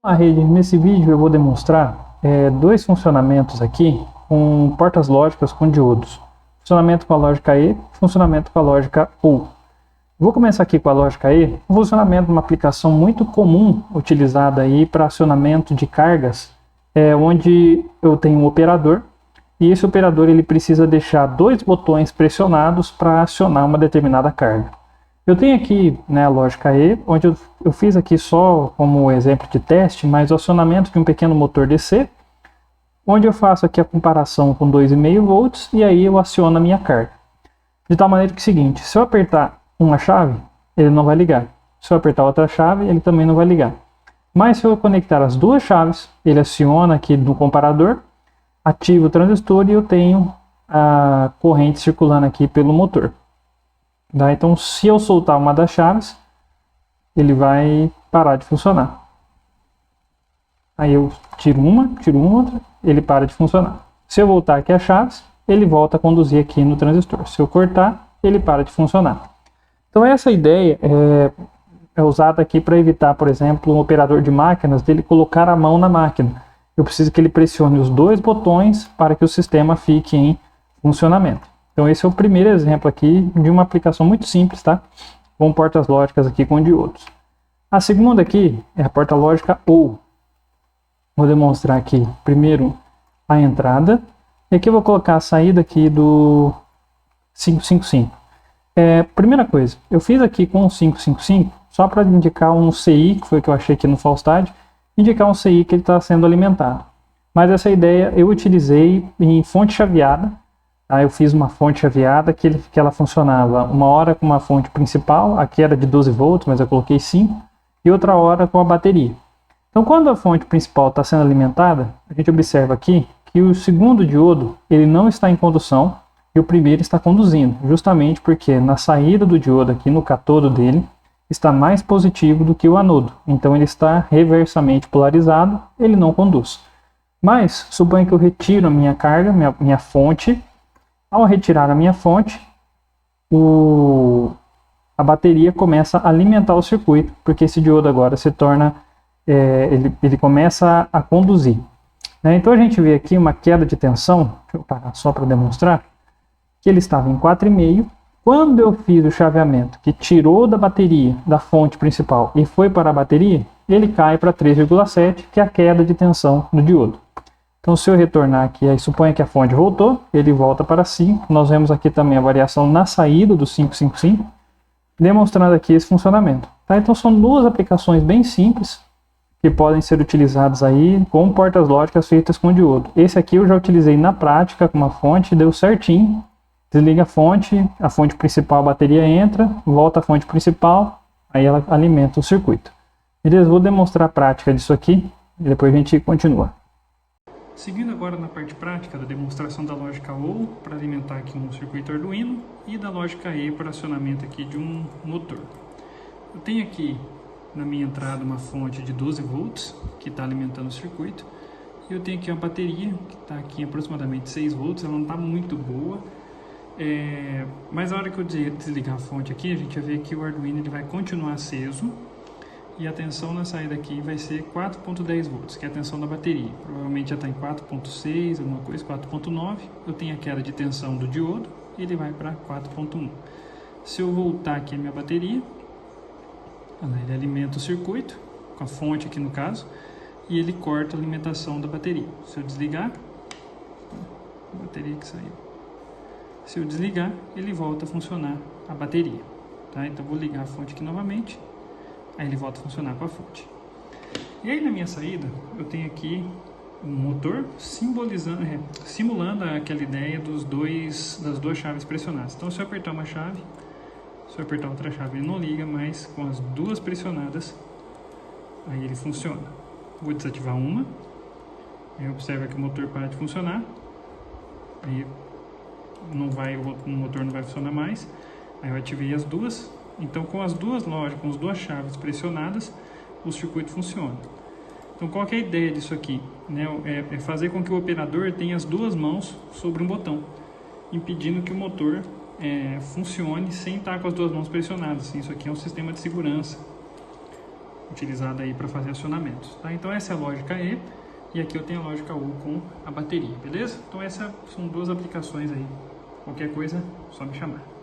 A rede, nesse vídeo eu vou demonstrar dois funcionamentos aqui com portas lógicas com diodos. Funcionamento com a lógica E, funcionamento com a lógica OR. Vou começar aqui com a lógica E. O funcionamento é uma aplicação muito comum utilizada aí para acionamento de cargas, onde eu tenho um operador e esse operador ele precisa deixar dois botões pressionados para acionar uma determinada carga. Eu tenho aqui, né, a lógica E, onde eu fiz aqui só como exemplo de teste, mas o acionamento de um pequeno motor DC, onde eu faço aqui a comparação com 2,5 volts e aí eu aciono a minha carga. De tal maneira que é o seguinte, se eu apertar uma chave, ele não vai ligar. Se eu apertar outra chave, ele também não vai ligar. Mas se eu conectar as duas chaves, ele aciona aqui no comparador, ativa o transistor e eu tenho a corrente circulando aqui pelo motor. Tá? Então, se eu soltar uma das chaves, ele vai parar de funcionar. Aí eu tiro outra, ele para de funcionar. Se eu voltar aqui as chaves, ele volta a conduzir aqui no transistor. Se eu cortar, ele para de funcionar. Então essa ideia é usada aqui para evitar, por exemplo, um operador de máquinas dele colocar a mão na máquina. Eu preciso que ele pressione os dois botões para que o sistema fique em funcionamento. Então esse é o primeiro exemplo aqui de uma aplicação muito simples, tá? Com portas lógicas aqui com diodos. A segunda aqui é a porta lógica OR. Vou demonstrar aqui primeiro a entrada. E aqui eu vou colocar a saída aqui do 555. Primeira coisa, eu fiz aqui com o 555 só para indicar um CI, que foi o que eu achei aqui no Falstad, indicar um CI que ele está sendo alimentado. Mas essa ideia eu utilizei em fonte chaveada. Aí eu fiz uma fonte chaveada que ela funcionava uma hora com uma fonte principal, aqui era de 12 volts, mas eu coloquei 5, e outra hora com a bateria. Então quando a fonte principal está sendo alimentada, a gente observa aqui que o segundo diodo ele não está em condução e o primeiro está conduzindo, justamente porque na saída do diodo aqui no catodo dele está mais positivo do que o anodo, então ele está reversamente polarizado, ele não conduz. Mas suponha que eu retiro a minha carga, minha fonte. Ao retirar a minha fonte, a bateria começa a alimentar o circuito, porque esse diodo agora se torna, ele começa a conduzir. Né? Então a gente vê aqui uma queda de tensão, deixa eu parar só para demonstrar, que ele estava em 4,5. Quando eu fiz o chaveamento que tirou da bateria, da fonte principal, e foi para a bateria, ele cai para 3,7, que é a queda de tensão do diodo. Então, se eu retornar aqui, aí suponha que a fonte voltou, ele volta para 5. Nós vemos aqui também a variação na saída do 555, demonstrando aqui esse funcionamento. Tá? Então, são duas aplicações bem simples que podem ser utilizadas aí com portas lógicas feitas com diodo. Esse aqui eu já utilizei na prática com uma fonte, deu certinho. Desliga a fonte principal, a bateria entra, volta à fonte principal, aí ela alimenta o circuito. Beleza? Vou demonstrar a prática disso aqui e depois a gente continua. Seguindo agora na parte prática da demonstração da lógica OR para alimentar aqui um circuito Arduino e da lógica E para acionamento aqui de um motor. Eu tenho aqui na minha entrada uma fonte de 12 volts que está alimentando o circuito e eu tenho aqui uma bateria que está aqui em aproximadamente 6 volts, ela não está muito boa, mas na hora que eu desligar a fonte aqui a gente vai ver que o Arduino ele vai continuar aceso. E a tensão na saída aqui vai ser 4.10 volts, que é a tensão da bateria. Provavelmente já está em 4.6, alguma coisa, 4.9. Eu tenho a queda de tensão do diodo, ele vai para 4.1. Se eu voltar aqui a minha bateria, ele alimenta o circuito, com a fonte aqui no caso, e ele corta a alimentação da bateria. Se eu desligar, a bateria que saiu. Se eu desligar, ele volta a funcionar a bateria. Tá? Então vou ligar a fonte aqui novamente. Aí ele volta a funcionar com a fonte. E aí na minha saída, eu tenho aqui um motor simulando aquela ideia das duas chaves pressionadas. Então se eu apertar uma chave, se eu apertar outra chave ele não liga, mas com as duas pressionadas, aí ele funciona. Vou desativar uma, aí observa que o motor para de funcionar, aí o motor não vai funcionar mais, aí eu ativei as duas. Então, com as duas lógicas, com as duas chaves pressionadas, o circuito funciona. Então, qual que é a ideia disso aqui? Né? É fazer com que o operador tenha as duas mãos sobre um botão, impedindo que o motor funcione sem estar com as duas mãos pressionadas. Isso aqui é um sistema de segurança. utilizada aí para fazer acionamentos, tá? Então essa é a lógica E, e aqui eu tenho a lógica U com a bateria, beleza? Então essas são duas aplicações aí. Qualquer coisa, só me chamar.